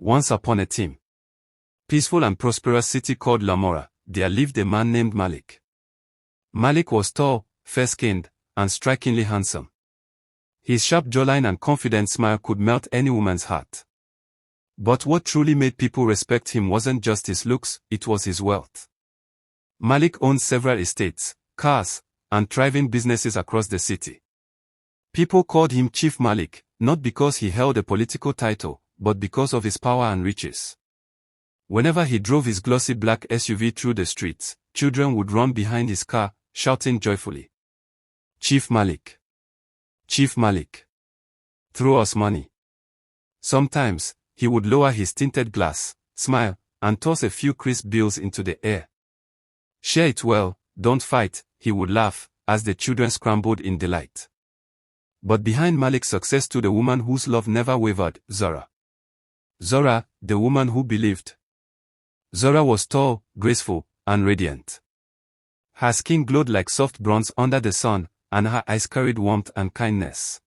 Once upon a peaceful and prosperous city called Lamora, there lived a man named Malik. Malik was tall, fair-skinned, and strikingly handsome. His sharp jawline and confident smile could melt any woman's heart. But what truly made people respect him wasn't just his looks, it was his wealth. Malik owned several estates, cars, and thriving businesses across the city. People called him Chief Malik, not because he held a political title, but because of his power and riches. Whenever he drove his glossy black SUV through the streets, children would run behind his car, shouting joyfully, "Chief Malik! Chief Malik! Throw us money." Sometimes, he would lower his tinted glass, smile, and toss a few crisp bills into the air. "Share it well, don't fight," he would laugh, as the children scrambled in delight. But behind Malik's success stood a woman whose love never wavered, Zora. Zora, the woman who believed. Zora was tall, graceful, and radiant. Her skin glowed like soft bronze under the sun, and her eyes carried warmth and kindness.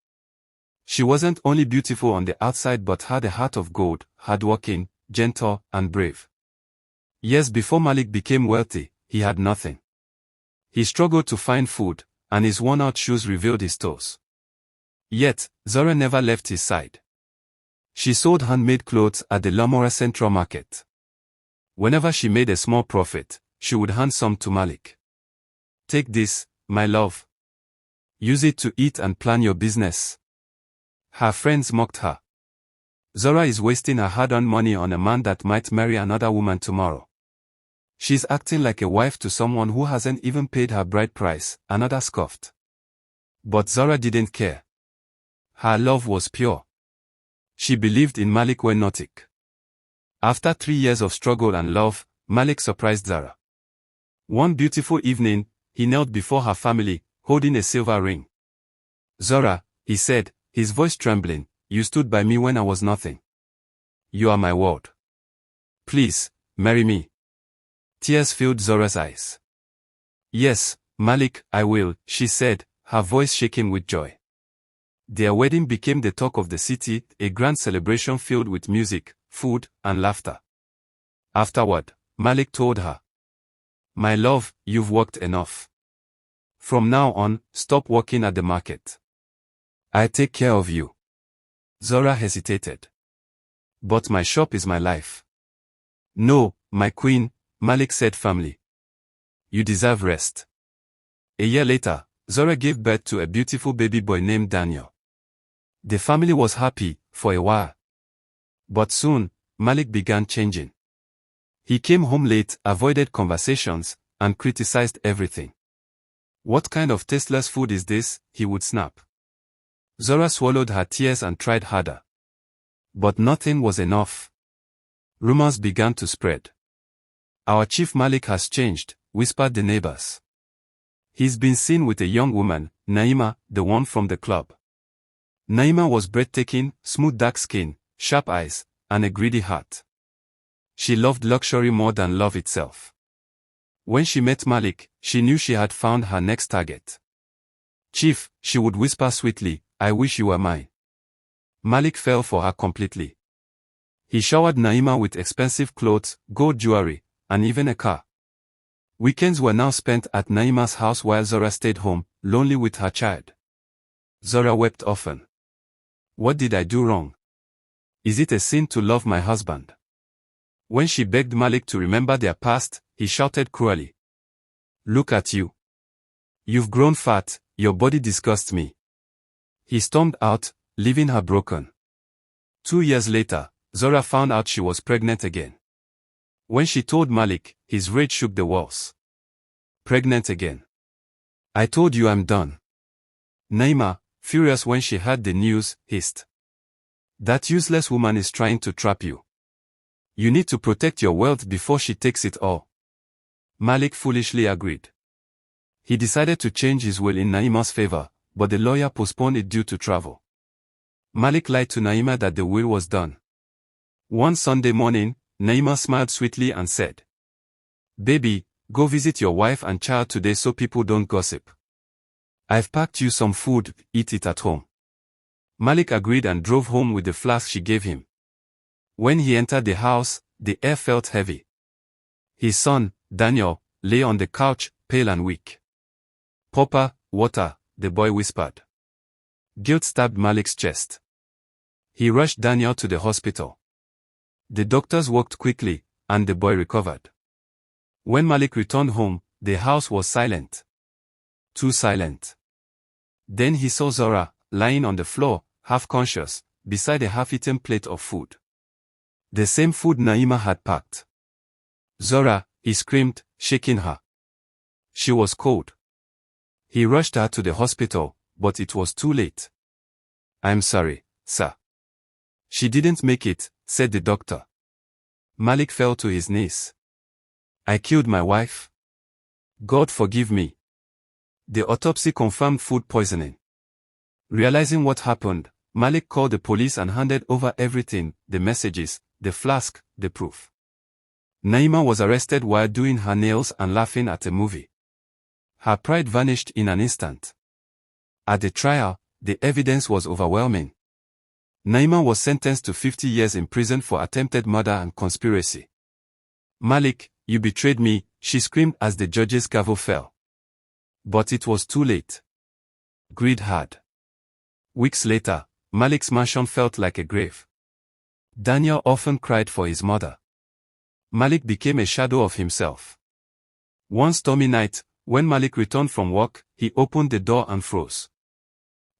She wasn't only beautiful on the outside but had a heart of gold, hardworking, gentle, and brave. Years before Malik became wealthy, he had nothing. He struggled to find food, and his worn-out shoes revealed his toes. Yet, Zora never left his side. She sold handmade clothes at the Lamora Central Market. Whenever she made a small profit, she would hand some to Malik. "Take this, my love. Use it to eat and plan your business." Her friends mocked her. "Zora is wasting her hard-earned money on a man that might marry another woman tomorrow. She's acting like a wife to someone who hasn't even paid her bride price," another scoffed. But Zora didn't care. Her love was pure. She believed in Malik Wenotic. After 3 years of struggle and love, Malik surprised Zora. One beautiful evening, he knelt before her family, holding a silver ring. "Zora," he said, his voice trembling, "you stood by me when I was nothing. You are my world. Please, marry me." Tears filled Zora's eyes. "Yes, Malik, I will," she said, her voice shaking with joy. Their wedding became the talk of the city, a grand celebration filled with music, food, and laughter. Afterward, Malik told her, "My love, you've worked enough. From now on, stop working at the market. I take care of you." Zora hesitated. "But my shop is my life." "No, my queen," Malik said firmly. "You deserve rest." A year later, Zora gave birth to a beautiful baby boy named Daniel. The family was happy, for a while. But soon, Malik began changing. He came home late, avoided conversations, and criticized everything. "What kind of tasteless food is this?" he would snap. Zora swallowed her tears and tried harder. But nothing was enough. Rumors began to spread. "Our Chief Malik has changed," whispered the neighbors. "He's been seen with a young woman, Naima, the one from the club." Naima was breathtaking, smooth dark skin, sharp eyes, and a greedy heart. She loved luxury more than love itself. When she met Malik, she knew she had found her next target. "Chief," she would whisper sweetly, "I wish you were mine." Malik fell for her completely. He showered Naima with expensive clothes, gold jewelry, and even a car. Weekends were now spent at Naima's house while Zora stayed home, lonely with her child. Zora wept often. "What did I do wrong? Is it a sin to love my husband?" When she begged Malik to remember their past, he shouted cruelly, "Look at you. You've grown fat, your body disgusts me." He stormed out, leaving her broken. 2 years later, Zora found out she was pregnant again. When she told Malik, his rage shook the walls. "Pregnant again? I told you I'm done." Naima, furious when she heard the news, hissed, "That useless woman is trying to trap you. You need to protect your wealth before she takes it all." Malik foolishly agreed. He decided to change his will in Naima's favor, but the lawyer postponed it due to travel. Malik lied to Naima that the will was done. One Sunday morning, Naima smiled sweetly and said, "Baby, go visit your wife and child today so people don't gossip. I've packed you some food, eat it at home." Malik agreed and drove home with the flask she gave him. When he entered the house, the air felt heavy. His son, Daniel, lay on the couch, pale and weak. "Papa, water," the boy whispered. Guilt stabbed Malik's chest. He rushed Daniel to the hospital. The doctors worked quickly, and the boy recovered. When Malik returned home, the house was silent. Too silent. Then he saw Zora, lying on the floor, half-conscious, beside a half-eaten plate of food. The same food Naima had packed. "Zora," he screamed, shaking her. She was cold. He rushed her to the hospital, but it was too late. "I'm sorry, sir." "She didn't make it," said the doctor. Malik fell to his knees. "I killed my wife. God forgive me." The autopsy confirmed food poisoning. Realizing what happened, Malik called the police and handed over everything: the messages, the flask, the proof. Naima was arrested while doing her nails and laughing at a movie. Her pride vanished in an instant. At the trial, the evidence was overwhelming. Naima was sentenced to 50 years in prison for attempted murder and conspiracy. "Malik, you betrayed me," she screamed as the judge's gavel fell. But it was too late. Greed had. Weeks later, Malik's mansion felt like a grave. Daniel often cried for his mother. Malik became a shadow of himself. One stormy night, when Malik returned from work, he opened the door and froze.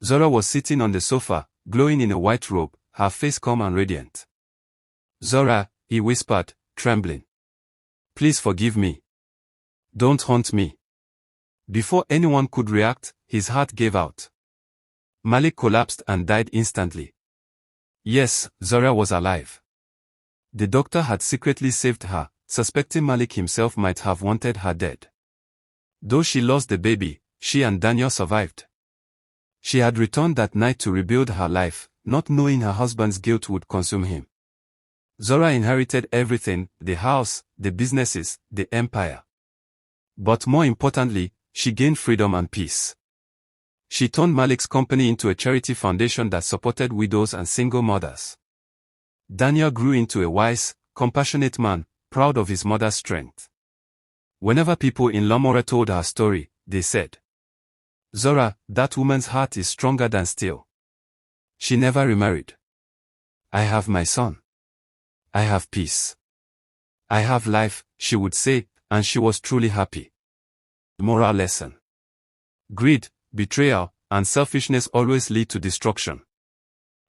Zora was sitting on the sofa, glowing in a white robe, her face calm and radiant. "Zora," he whispered, trembling. "Please forgive me. Don't haunt me." Before anyone could react, his heart gave out. Malik collapsed and died instantly. Yes, Zora was alive. The doctor had secretly saved her, suspecting Malik himself might have wanted her dead. Though she lost the baby, she and Daniel survived. She had returned that night to rebuild her life, not knowing her husband's guilt would consume him. Zora inherited everything: the house, the businesses, the empire. But more importantly, she gained freedom and peace. She turned Malik's company into a charity foundation that supported widows and single mothers. Daniel grew into a wise, compassionate man, proud of his mother's strength. Whenever people in Lamora told her story, they said, "Zora, that woman's heart is stronger than steel. She never remarried. I have my son. I have peace. I have life," she would say, and she was truly happy. Moral lesson: greed, betrayal, and selfishness always lead to destruction.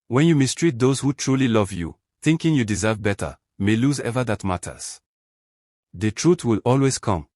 When you mistreat those who truly love you, thinking you deserve better, may lose ever that matters. The truth will always come.